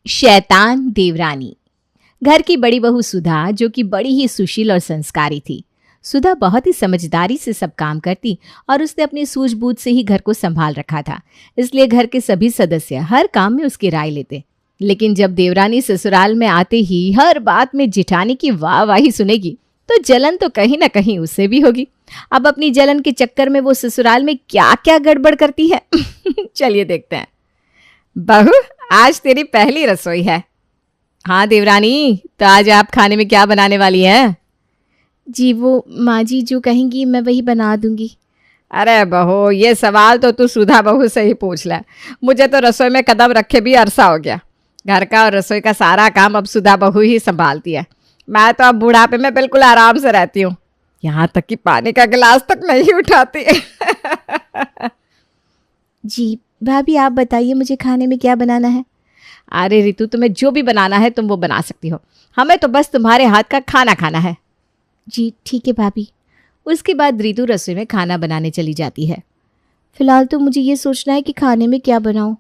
शैतान देवरानी। घर की बड़ी बहू सुधा, जो कि बड़ी ही सुशील और संस्कारी थी। सुधा बहुत ही समझदारी से सब काम करती और उसने अपनी सूझबूझ से ही घर को संभाल रखा था, इसलिए घर के सभी सदस्य हर काम में उसकी राय लेते। लेकिन जब देवरानी ससुराल में आते ही हर बात में जिठानी की वाहवाही सुनेगी तो जलन तो कहीं ना कहीं उससे भी होगी। अब अपनी जलन के चक्कर में वो ससुराल में क्या क्या गड़बड़ करती है चलिए देखते हैं। बहू, आज तेरी पहली रसोई है। हाँ देवरानी, तो आज आप खाने में क्या बनाने वाली हैं? जी वो माँ जी जो कहेंगी मैं वही बना दूंगी। अरे बहू, ये सवाल तो तू सुधा बहू से ही पूछ ले। मुझे तो रसोई में कदम रखे भी अरसा हो गया। घर का और रसोई का सारा काम अब सुधा बहू ही संभालती है। मैं तो अब बुढ़ापे में बिल्कुल आराम से रहती हूँ, यहाँ तक कि पानी का गिलास तक नहीं उठाती जी भाभी आप बताइए मुझे खाने में क्या बनाना है। अरे रितु, तुम्हें जो भी बनाना है तुम वो बना सकती हो, हमें तो बस तुम्हारे हाथ का खाना खाना है। जी ठीक है भाभी। उसके बाद रितु रसोई में खाना बनाने चली जाती है। फिलहाल तो मुझे ये सोचना है कि खाने में क्या बनाऊं।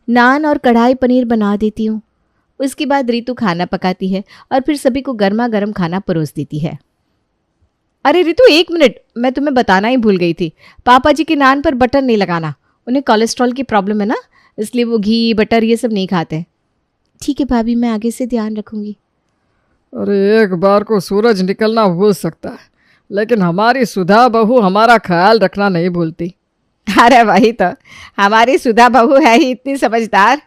नान और कढ़ाई पनीर बना देती हूँ। उसके बाद रितु खाना पकाती है और फिर सभी को गर्मा गर्म खाना परोस देती है। अरे रितु, एक मिनट, मैं तुम्हें बताना ही भूल गई थी। पापा जी के नान पर बटर नहीं लगाना, उन्हें कोलेस्ट्रॉल की प्रॉब्लम है ना, इसलिए वो घी बटर ये सब नहीं खाते। ठीक है भाभी, मैं आगे से ध्यान रखूंगी। अरे एक बार को सूरज निकलना भूल सकता है, लेकिन हमारी सुधा बहू हमारा ख्याल रखना नहीं भूलती। अरे वही तो, हमारी सुधा बहू है ही इतनी समझदार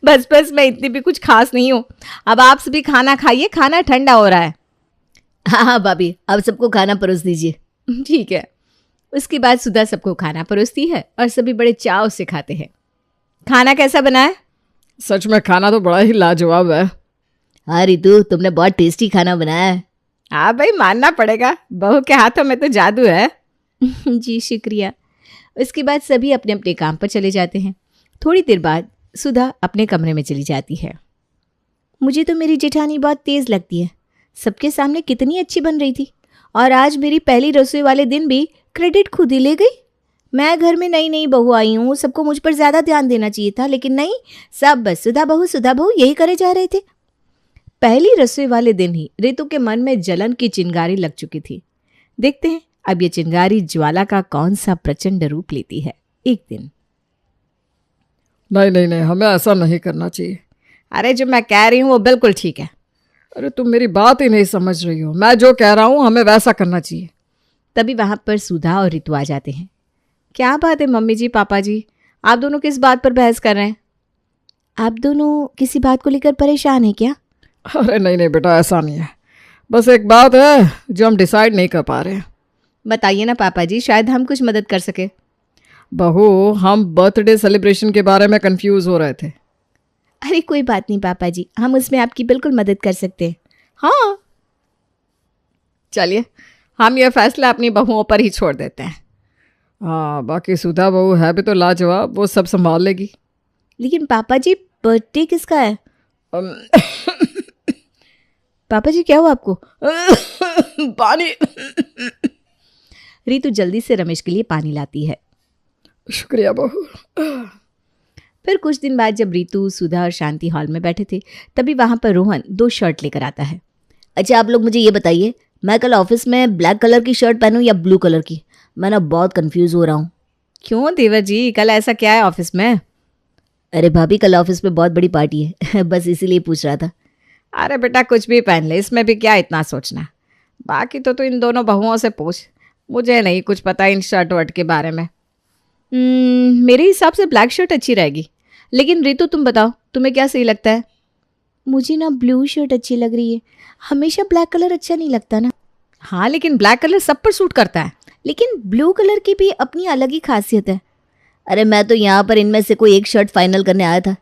बस मैं इतनी भी कुछ खास नहीं हूँ। अब आप सभी खाना खाइए, खाना ठंडा हो रहा है। हाँ हाँ भाभी, अब सबको खाना परोस दीजिए। ठीक है। उसके बाद सुधा सबको खाना परोसती है और सभी बड़े चाव से खाते हैं। खाना कैसा बना है? सच में खाना तो बड़ा ही लाजवाब है। हाँ रितु, तुमने बहुत टेस्टी खाना बनाया है। हाँ भाई, मानना पड़ेगा, बहू के हाथों में तो जादू है जी शुक्रिया। उसके बाद सभी अपने अपने काम पर चले जाते हैं। थोड़ी देर बाद सुधा अपने कमरे में चली जाती है। मुझे तो मेरी जेठानी बहुत तेज़ लगती है। सबके सामने कितनी अच्छी बन रही थी, और आज मेरी पहली रसोई वाले दिन भी क्रेडिट खुद ही ले गई। मैं घर में नई नई बहू आई हूँ, सबको मुझ पर ज़्यादा ध्यान देना चाहिए था, लेकिन नहीं, सब बस सुधा बहू यही करे जा रहे थे। पहली रसोई वाले दिन ही रितु के मन में जलन की चिंगारी लग चुकी थी। देखते हैं अब ये चिंगारी ज्वाला का कौन सा प्रचंड रूप लेती है। एक दिन, नहीं नहीं नहीं, हमें ऐसा नहीं करना चाहिए। अरे जो मैं कह रही हूँ वो बिल्कुल ठीक है। अरे तुम मेरी बात ही नहीं समझ रही हो, मैं जो कह रहा हूँ हमें वैसा करना चाहिए। तभी वहां पर सुधा और रितु आ जाते हैं। क्या बात है मम्मी जी, पापा जी, आप दोनों किस बात पर बहस कर रहे हैं? आप दोनों किसी बात को लेकर परेशान हैं क्या? अरे नहीं नहीं बेटा, ऐसा नहीं है, बस एक बात है जो हम डिसाइड नहीं कर पा रहे हैं। बताइए ना पापा जी, शायद हम कुछ मदद कर सके। बहू, हम बर्थडे सेलिब्रेशन के बारे में कंफ्यूज हो रहे थे। अरे कोई बात नहीं पापा जी, हम उसमें आपकी बिल्कुल मदद कर सकते हैं। हाँ चलिए, हम ये फैसला अपनी बहुओं पर ही छोड़ देते हैं। हाँ, बाकी सुधा बहू है भी तो लाजवाब, वो सब संभाल लेगी। लेकिन पापा जी, बर्थडे किसका है? पापा जी क्या हुआ आपको? पानी। रितु जल्दी से रमेश के लिए पानी लाती है। शुक्रिया बहू। फिर कुछ दिन बाद जब रितु, सुधा और शांति हॉल में बैठे थे, तभी वहां पर रोहन 2 शर्ट लेकर आता है। अच्छा आप लोग मुझे ये बताइए, मैं कल ऑफिस में ब्लैक कलर की शर्ट पहनूं या ब्लू कलर की? मैं ना बहुत कंफ्यूज हो रहा हूँ। क्यों देवर जी, कल ऐसा क्या है ऑफिस में? अरे भाभी, कल ऑफिस में बहुत बड़ी पार्टी है बस इसीलिए पूछ रहा था। अरे बेटा, कुछ भी पहन ले, इसमें भी क्या इतना सोचना। बाकी तो तू इन दोनों बहुओं से पूछ, मुझे नहीं कुछ पता इन शर्ट वर्ट के बारे में। मेरे हिसाब से ब्लैक शर्ट अच्छी रहेगी। लेकिन रितु तुम बताओ, तुम्हें क्या सही लगता है? मुझे ना ब्लू शर्ट अच्छी लग रही है, हमेशा ब्लैक कलर अच्छा नहीं लगता ना। हाँ, लेकिन ब्लैक कलर सब पर सूट करता है। लेकिन ब्लू कलर की भी अपनी अलग ही खासियत है। अरे मैं तो यहाँ पर इनमें से कोई एक शर्ट फाइनल करने आया था,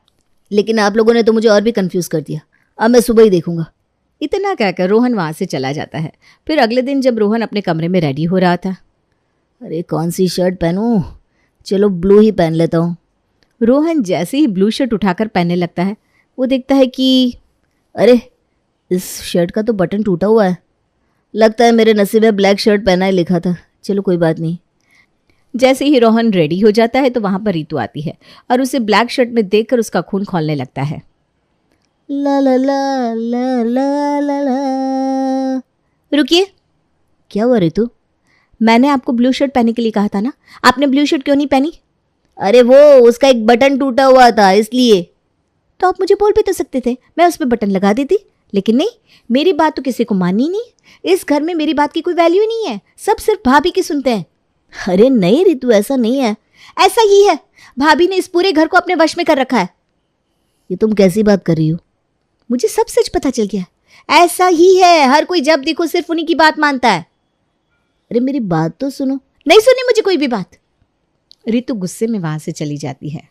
लेकिन आप लोगों ने तो मुझे और भी कंफ्यूज कर दिया। अब मैं सुबह ही देखूंगा। इतना कहकर रोहन वहाँ से चला जाता है। फिर अगले दिन जब रोहन अपने कमरे में रेडी हो रहा था, अरे कौन सी शर्ट पहनूं? चलो ब्लू ही पहन लेता हूँ। रोहन जैसे ही ब्लू शर्ट उठाकर पहनने लगता है, वो देखता है कि अरे इस शर्ट का तो बटन टूटा हुआ है। लगता है मेरे नसीब में ब्लैक शर्ट पहना ही लिखा था। चलो कोई बात नहीं। जैसे ही रोहन रेडी हो जाता है तो वहां पर रितु आती है और उसे ब्लैक शर्ट में देखकर उसका खून खौलने लगता है। ला ला ला ला ला ला ला। रुकिए, क्या हुआ रितु? मैंने आपको ब्लू शर्ट पहनने के लिए कहा था ना, आपने ब्लू शर्ट क्यों नहीं पहनी? अरे वो उसका एक बटन टूटा हुआ था इसलिए। तो आप मुझे बोल भी तो सकते थे, मैं उस पर बटन लगा देती। लेकिन नहीं, मेरी बात तो किसी को माननी नहीं। इस घर में मेरी बात की कोई वैल्यू ही नहीं है, सब सिर्फ भाभी की सुनते हैं। अरे नहीं रितु, ऐसा नहीं है। ऐसा ही है, भाभी ने इस पूरे घर को अपने वश में कर रखा है। ये तुम कैसी बात कर रही हो? मुझे सब सच पता चल गया। ऐसा ही है, हर कोई जब देखो सिर्फ उन्हीं की बात मानता है। अरे मेरी बात तो सुनो। नहीं सुनी मुझे कोई भी बात। रितु गुस्से में वहां से चली जाती है।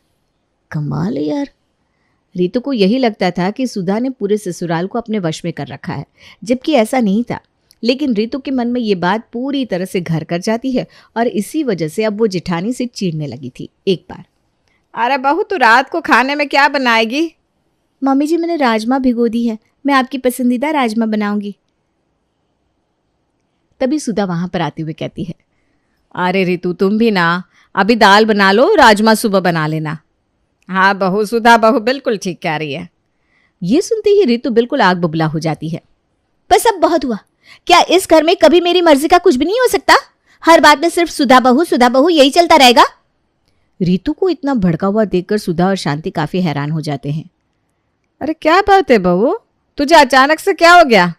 कमाल है यार। रितु को यही लगता था कि सुधा ने पूरे ससुराल को अपने वश में कर रखा है, जबकि ऐसा नहीं था। लेकिन रितु के मन में ये बात पूरी तरह से घर कर जाती है और इसी वजह से अब वो जेठानी से चिढ़ने लगी थी। एक बार, अरे बहू तू रात को खाने में क्या बनाएगी? मम्मी जी मैंने राजमा भिगो दी है, मैं आपकी पसंदीदा राजमा बनाऊंगी। तभी सुधा वहां पर आते हुए कहती है, अरे रितु तुम भी ना, अभी दाल बना लो, राजमा सुबह बना लेना। हाँ बहू, सुधा बहू बिल्कुल ठीक कह रही है। ये सुनते ही रितु बिल्कुल आग बबूला हो जाती है। बस अब बहुत हुआ। क्या इस घर में कभी मेरी मर्जी का कुछ भी नहीं हो सकता? हर बात में सिर्फ सुधा बहू यही चलता रहेगा? रितु को इतना भड़का हुआ देखकर सुधा और शांति काफी हैरान हो जाते हैं। अरे क्या बात है बहू, तुझे अचानक से क्या हो गया?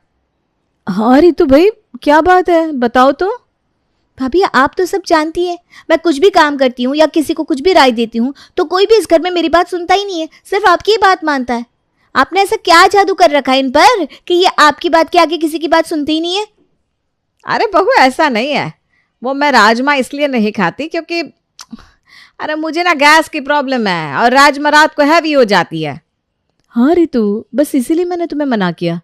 हाँ रितु भाई, क्या बात है बताओ तो। भाभी आप तो सब जानती है, मैं कुछ भी काम करती हूँ या किसी को कुछ भी राय देती हूँ तो कोई भी इस घर में मेरी बात सुनता ही नहीं है, सिर्फ आपकी ही बात मानता है। आपने ऐसा क्या जादू कर रखा है इन पर कि ये आपकी बात के आगे किसी की बात सुनते ही नहीं है? अरे बहू ऐसा नहीं है, वो मैं राजमा इसलिए नहीं खाती क्योंकि अरे मुझे ना गैस की प्रॉब्लम है और राजमा रात को हैवी हो जाती है। हाँ रितु, बस इसीलिए मैंने तुम्हें मना किया।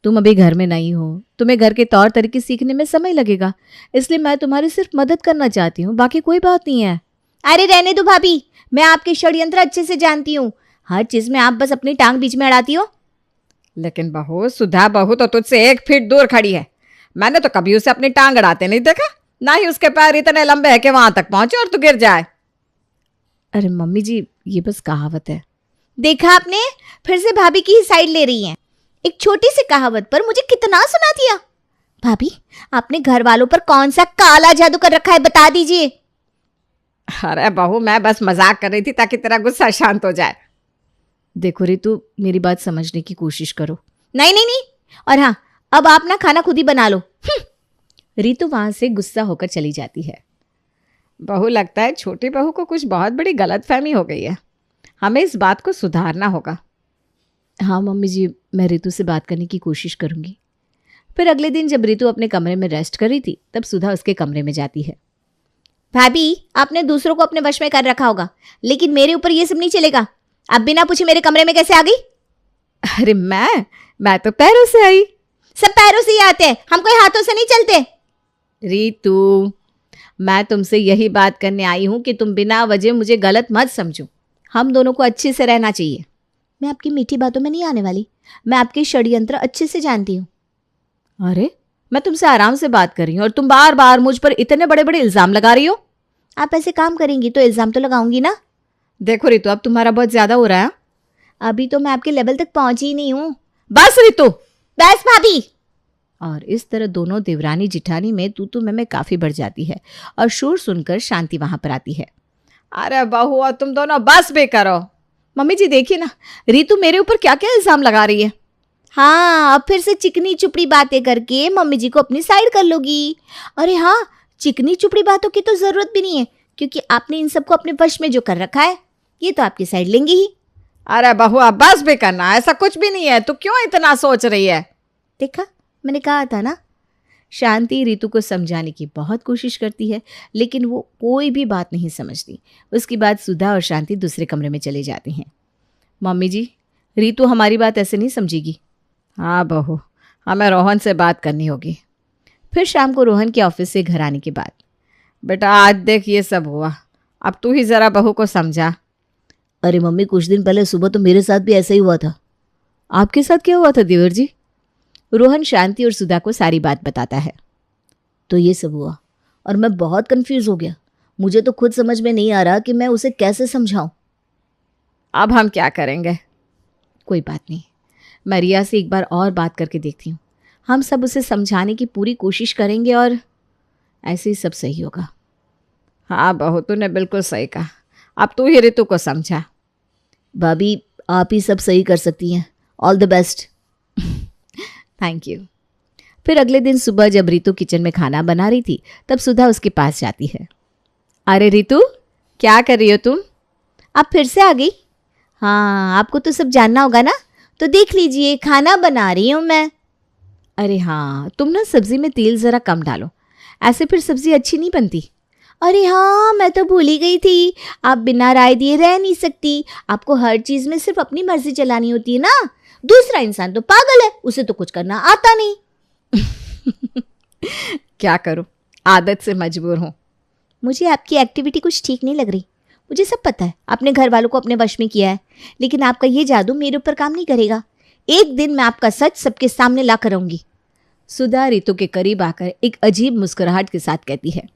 तुम अभी घर में नहीं हो, तुम्हें घर के तौर तरीके सीखने में समय लगेगा, इसलिए मैं तुम्हारी सिर्फ मदद करना चाहती हूँ, बाकी कोई बात नहीं है। अरे रहने दो भाभी, मैं आपके षड्यंत्र अच्छे से जानती हूँ। हर चीज में आप बस अपनी टांग बीच में अड़ाती हो। लेकिन बहू, सुधा बहू तो तुझसे 1 फीट दूर खड़ी है। मैंने तो कभी उसे अपनी टांग अड़ाते नहीं देखा, ना ही उसके पैर इतने लंबे हैं कि वहां तक पहुंचे और तू गिर जाए। अरे मम्मी जी, ये बस कहावत है। देखा आपने, फिर से भाभी की ही साइड ले रही हैं। एक छोटी सी कहावत पर मुझे कितना सुना दिया। भाभी, आपने घर वालों पर कौन सा काला जादू कर रखा है, बता दीजिए। अरे बहू, मैं बस मजाक कर रही थी ताकि तेरा गुस्सा शांत हो जाए। देखो रितु, मेरी बात समझने की कोशिश करो। नहीं नहीं नहीं, और हाँ, अब आप ना खाना खुद ही बना लो। रितु वहां से गुस्सा होकर चली जाती है। बहू, लगता है छोटी बहू को कुछ बहुत बड़ी गलतफहमी हो गई है, हमें इस बात को सुधारना होगा। हाँ मम्मी जी, मैं रितु से बात करने की कोशिश करूंगी। फिर अगले दिन जब रितु अपने कमरे में रेस्ट कर रही थी तब सुधा उसके कमरे में जाती है। भाभी, आपने दूसरों को अपने वश में कर रखा होगा, लेकिन मेरे ऊपर ये सब नहीं चलेगा। आप बिना पूछे मेरे कमरे में कैसे आ गई? अरे मैं तो पैरों से आई। सब पैरों से ही आते हैं, हम कोई हाथों से नहीं चलते। रितु, मैं तुमसे यही बात करने आई हूं कि तुम बिना वजह मुझे गलत मत समझो। हम दोनों को अच्छे से रहना चाहिए। मैं आपकी मीठी बातों में नहीं आने वाली, मैं आपके षड्यंत्र अच्छे से जानती हूँ। अरे, मैं तुमसे आराम से बात कर रही हूँ और तुम बार बार मुझ पर इतने बड़े बड़े इल्जाम लगा रही हो। आप ऐसे काम करेंगी तो इल्जाम तो लगाऊंगी ना। देखो रितु, अब तुम्हारा बहुत ज्यादा हो रहा है। अभी तो मैं आपके लेवल तक पहुंची ही नहीं हूँ। बस रितु, बस भाभी। और इस तरह दोनों देवरानी जिठानी में तू में काफी बढ़ जाती है और शोर सुनकर शांति वहां पर आती है। अरे बहू, तुम दोनों बस भी करो। मम्मी जी देखिए ना, रितु मेरे ऊपर क्या क्या इल्जाम लगा रही है। हाँ, अब फिर से चिकनी चुपड़ी बातें करके मम्मी जी को अपनी साइड कर लोगी। अरे हाँ, चिकनी चुपड़ी बातों की तो जरूरत भी नहीं है, क्योंकि आपने इन सबको अपने वश में जो कर रखा है, ये तो आपकी साइड लेंगी ही। अरे बहू, अब बस भी करना, ऐसा कुछ भी नहीं है, तू क्यों इतना सोच रही है? देखा, मैंने कहा था ना। शांति रितु को समझाने की बहुत कोशिश करती है, लेकिन वो कोई भी बात नहीं समझती। उसके बाद सुधा और शांति दूसरे कमरे में चले जाती हैं। मम्मी जी, रितु हमारी बात ऐसे नहीं समझेगी। हाँ बहू, हमें रोहन से बात करनी होगी। फिर शाम को रोहन के ऑफिस से घर आने के बाद, बेटा आज देख ये सब हुआ, अब तू ही ज़रा बहू को समझा। अरे मम्मी, कुछ दिन पहले सुबह तो मेरे साथ भी ऐसा ही हुआ था। आपके साथ क्या हुआ था देवर जी? रोहन शांति और सुधा को सारी बात बताता है। तो ये सब हुआ और मैं बहुत कंफ्यूज हो गया। मुझे तो खुद समझ में नहीं आ रहा कि मैं उसे कैसे समझाऊं। अब हम क्या करेंगे? कोई बात नहीं, मैं रिया से एक बार और बात करके देखती हूँ। हम सब उसे समझाने की पूरी कोशिश करेंगे और ऐसे ही सब सही होगा। हाँ बहू, तूने बिल्कुल सही कहा। अब तू ही रितु को समझा। भाभी, आप ही सब सही कर सकती हैं। All the best. Thank you. फिर अगले दिन सुबह जब रितु किचन में खाना बना रही थी तब सुधा उसके पास जाती है। अरे रितु, क्या कर रही हो तुम? आप फिर से आ गई? हाँ, आपको तो सब जानना होगा ना, तो देख लीजिए, खाना बना रही हूँ मैं। अरे हाँ, तुम ना सब्जी में तेल ज़रा कम डालो, ऐसे फिर सब्जी अच्छी नहीं बनती। अरे हाँ, मैं तो भूल ही गई थी। आप बिना राय दिए रह नहीं सकती। आपको हर चीज़ में सिर्फ अपनी मर्जी चलानी होती है ना। दूसरा इंसान तो पागल है, उसे तो कुछ करना आता नहीं। क्या करूं, आदत से मजबूर हूं। मुझे आपकी एक्टिविटी कुछ ठीक नहीं लग रही। मुझे सब पता है, आपने घर वालों को अपने वश में किया है, लेकिन आपका ये जादू मेरे ऊपर काम नहीं करेगा। एक दिन मैं आपका सच सबके सामने ला कर आऊंगी। सुधा रितु के करीब आकर एक अजीब मुस्कुराहट के साथ कहती है,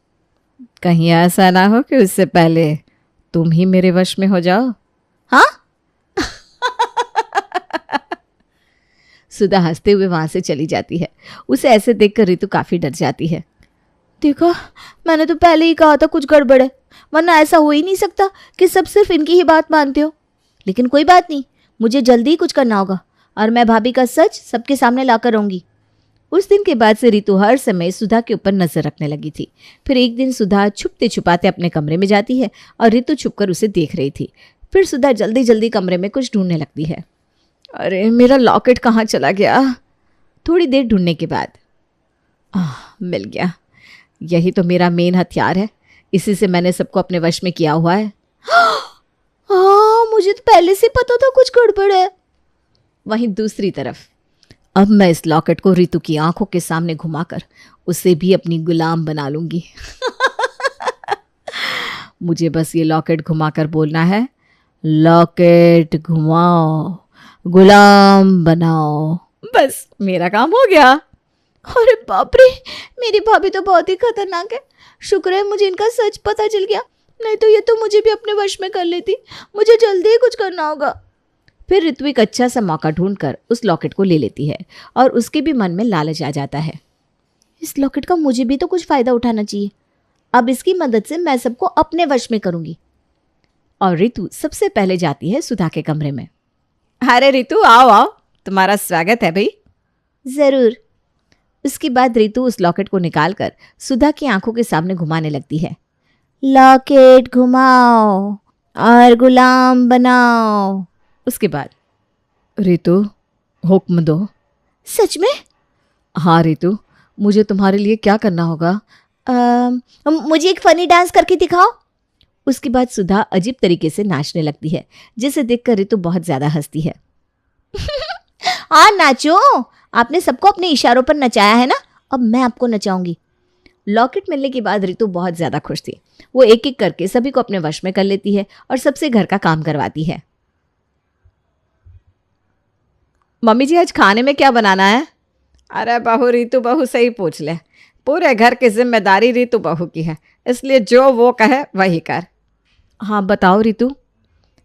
कहीं ऐसा ना हो कि उससे पहले तुम ही मेरे वश में हो जाओ। हाँ? सुधा हंसते हुए वहां से चली जाती है। उसे ऐसे देखकर रितु काफी डर जाती है। देखो, मैंने तो पहले ही कहा था कुछ गड़बड़ है, वरना ऐसा हो ही नहीं सकता कि सब सिर्फ इनकी ही बात मानते हो। लेकिन कोई बात नहीं, मुझे जल्दी ही कुछ करना होगा और मैं भाभी का सच सबके सामने लाकर आऊंगी। उस दिन के बाद से रितु हर समय सुधा के ऊपर नजर रखने लगी थी। फिर एक दिन सुधा छुपते छुपाते अपने कमरे में जाती है और रितु छुपकर उसे देख रही थी। फिर सुधा जल्दी जल्दी कमरे में कुछ ढूंढने लगती है। अरे मेरा लॉकेट कहाँ चला गया? थोड़ी देर ढूंढने के बाद मिल गया। यही तो मेरा मेन हथियार है, इसी से मैंने सबको अपने वश में किया हुआ है। हाँ, मुझे तो पहले से पता था कुछ गड़बड़ है। वहीं दूसरी तरफ अब मैं इस लॉकेट को रितु की आंखों के सामने घुमाकर उसे भी अपनी गुलाम बना लूंगी। मुझे बस ये लॉकेट घुमाकर बोलना है, लॉकेट घुमाओ, गुलाम बनाओ। बस मेरा काम हो गया। अरे बाप रे, मेरी भाभी तो बहुत ही खतरनाक है। शुक्र है मुझे इनका सच पता चल गया, नहीं तो ये तो मुझे भी अपने वश में कर लेती। मुझे जल्दी ही कुछ करना होगा। फिर रितु एक अच्छा सा मौका ढूंढकर उस लॉकेट को ले लेती है और उसके भी मन में लालच आ जाता है। इस लॉकेट का मुझे भी तो कुछ फ़ायदा उठाना चाहिए। अब इसकी मदद से मैं सबको अपने वश में करूँगी। और रितु सबसे पहले जाती है सुधा के कमरे में। अरे रितु, आओ आओ, तुम्हारा स्वागत है भाई। ज़रूर। उसके बाद रितु उस लॉकेट को निकालकर सुधा की आंखों के सामने घुमाने लगती है। लॉकेट घुमाओ और गुलाम बनाओ। उसके बाद रितु, हुक्म दो। सच में? हाँ रितु, मुझे तुम्हारे लिए क्या करना होगा? मुझे एक फनी डांस करके दिखाओ। उसके बाद सुधा अजीब तरीके से नाचने लगती है, जिसे देखकर रितु बहुत ज्यादा हंसती है। हाँ नाचो, आपने सबको अपने इशारों पर नचाया है ना, अब मैं आपको नचाऊंगी। लॉकेट मिलने के बाद रितु बहुत ज्यादा खुश थी। वो एक एक करके सभी को अपने वश में कर लेती है और सबसे घर का काम करवाती है। मम्मी जी, आज खाने में क्या बनाना है? अरे बहू, रितु बहू से ही पूछ ले। पूरे घर की जिम्मेदारी रितु बहू की है, इसलिए जो वो कहे वही कर। हाँ बताओ रितु।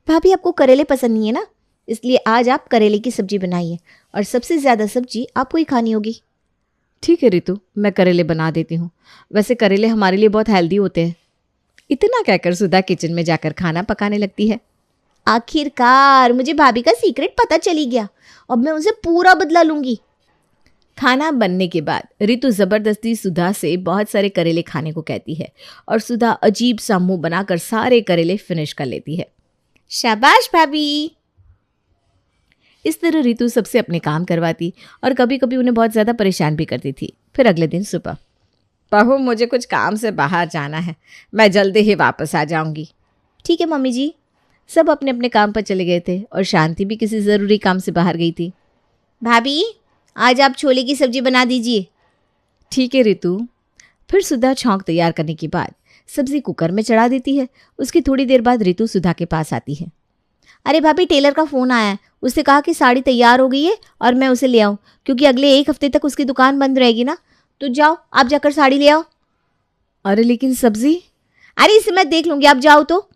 भाभी, आपको करेले पसंद नहीं है ना, इसलिए आज आप करेले की सब्जी बनाइए और सबसे ज़्यादा सब्जी आपको ही खानी होगी। ठीक है रितु, मैं करेले बना देती हूँ। वैसे करेले हमारे लिए बहुत हेल्दी होते हैं। इतना कहकर सुधा किचन में जाकर खाना पकाने लगती है। आखिरकार मुझे भाभी का सीक्रेट पता चली गया, अब मैं उनसे पूरा बदला लूंगी। खाना बनने के बाद रितु जबरदस्ती सुधा से बहुत सारे करेले खाने को कहती है और सुधा अजीब सा मुंह बनाकर सारे करेले फिनिश कर लेती है। शाबाश भाभी। इस तरह रितु सबसे अपने काम करवाती और कभी कभी उन्हें बहुत ज़्यादा परेशान भी करती थी। फिर अगले दिन सुबह, बहू मुझे कुछ काम से बाहर जाना है, मैं जल्दी ही वापस आ जाऊंगी। ठीक है मम्मी जी। सब अपने अपने काम पर चले गए थे और शांति भी किसी ज़रूरी काम से बाहर गई थी। भाभी, आज आप छोले की सब्जी बना दीजिए। ठीक है रितु। फिर सुधा छौंक तैयार करने के बाद सब्जी कुकर में चढ़ा देती है। उसकी थोड़ी देर बाद रितु सुधा के पास आती है। अरे भाभी, टेलर का फ़ोन आया है, उससे कहा कि साड़ी तैयार हो गई है और मैं उसे ले आऊँ, क्योंकि अगले 1 हफ्ते तक उसकी दुकान बंद रहेगी ना। तो जाओ, आप जाकर साड़ी ले आओ। अरे लेकिन सब्जी? अरे इसे मैं देख लूंगी, आप जाओ तो।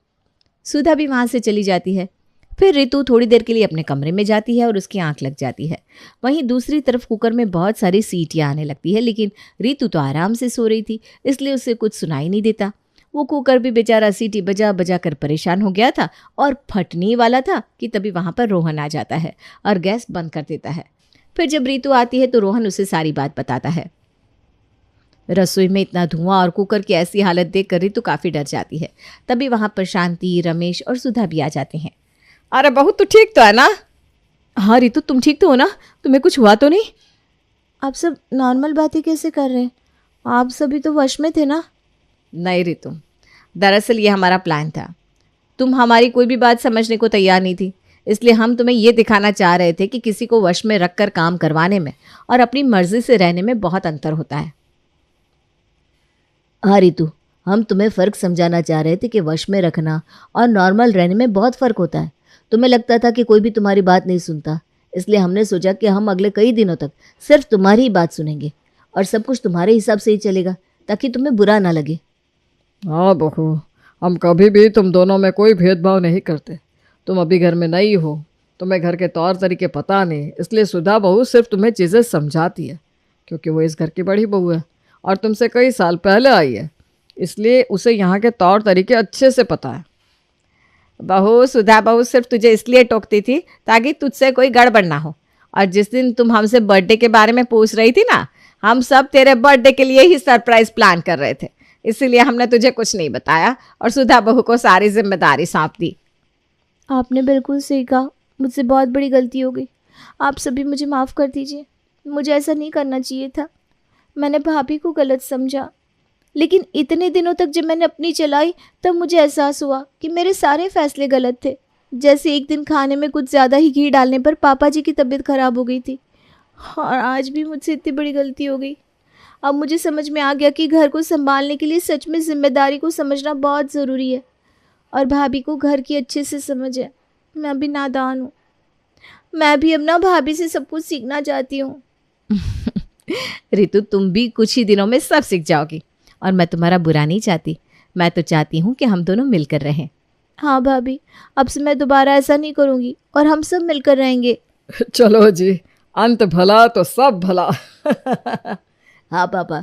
सुधा भी वहां से चली जाती है। फिर रितु थोड़ी देर के लिए अपने कमरे में जाती है और उसकी आंख लग जाती है। वहीं दूसरी तरफ कुकर में बहुत सारी सीटियां आने लगती है, लेकिन रितु तो आराम से सो रही थी, इसलिए उसे कुछ सुनाई नहीं देता। वो कुकर भी बेचारा सीटी बजा बजा कर परेशान हो गया था और फटने वाला था कि तभी वहां पर रोहन आ जाता है और गैस बंद कर देता है। फिर जब रितु आती है तो रोहन उसे सारी बात बताता है। रसोई में इतना धुआं और कुकर की ऐसी हालत देखकर रितु काफ़ी डर जाती है। तभी वहाँ पर शांति, रमेश और सुधा भी आ जाते हैं। अरे बहू तू ठीक तो है ना? हाँ रितु तुम ठीक तो हो ना? तुम्हें कुछ हुआ तो नहीं? आप सब नॉर्मल बातें कैसे कर रहे हैं? आप सभी तो वश में थे ना? नहीं रितु, दरअसल ये हमारा प्लान था। तुम हमारी कोई भी बात समझने को तैयार नहीं थी, इसलिए हम तुम्हें ये दिखाना चाह रहे थे कि किसी को वश में रखकर काम करवाने में और अपनी मर्जी से रहने में बहुत अंतर होता है। हाँ रितु, हम तुम्हें फ़र्क समझाना चाह रहे थे कि वश में रखना और नॉर्मल रहने में बहुत फ़र्क होता है। तुम्हें लगता था कि कोई भी तुम्हारी बात नहीं सुनता, इसलिए हमने सोचा कि हम अगले कई दिनों तक सिर्फ तुम्हारी ही बात सुनेंगे और सब कुछ तुम्हारे हिसाब से ही चलेगा, ताकि तुम्हें बुरा ना लगे। हाँ बहू, हम कभी भी तुम दोनों में कोई भेदभाव नहीं करते। तुम अभी घर में नई हो, तुम्हें घर के तौर तरीके पता नहीं, इसलिए सुधा बहू सिर्फ तुम्हें चीज़ें समझाती है, क्योंकि वो इस घर की बड़ी बहू है और तुमसे कई साल पहले आई है, इसलिए उसे यहाँ के तौर तरीके अच्छे से पता है। बहू, सुधा बहू सिर्फ तुझे इसलिए टोकती थी ताकि तुझसे कोई गड़बड़ ना हो। और जिस दिन तुम हमसे बर्थडे के बारे में पूछ रही थी ना, हम सब तेरे बर्थडे के लिए ही सरप्राइज प्लान कर रहे थे, इसीलिए हमने तुझे कुछ नहीं बताया और सुधा बहू को सारी जिम्मेदारी सौंप दी। आपने बिल्कुल सही कहा, मुझसे बहुत बड़ी गलती हो गई। आप सभी मुझे माफ़ कर दीजिए, मुझे ऐसा नहीं करना चाहिए था। मैंने भाभी को गलत समझा, लेकिन इतने दिनों तक जब मैंने अपनी चलाई तब मुझे एहसास हुआ कि मेरे सारे फैसले गलत थे। जैसे एक दिन खाने में कुछ ज़्यादा ही घी डालने पर पापा जी की तबीयत ख़राब हो गई थी, और आज भी मुझसे इतनी बड़ी गलती हो गई। अब मुझे समझ में आ गया कि घर को संभालने के लिए सच में जिम्मेदारी को समझना बहुत ज़रूरी है, और भाभी को घर की अच्छे से समझ है। मैं अभी नादान हूँ, मैं भी अब ना भाभी से सब कुछ सीखना चाहती हूँ। रितु, तुम भी कुछ ही दिनों में सब सीख जाओगी और मैं तुम्हारा बुरा नहीं चाहती। मैं तो चाहती हूँ कि हम दोनों मिलकर रहें। हाँ भाभी, अब से मैं दोबारा ऐसा नहीं करूँगी और हम सब मिलकर रहेंगे। चलो जी, अंत भला तो सब भला। हाँ पापा,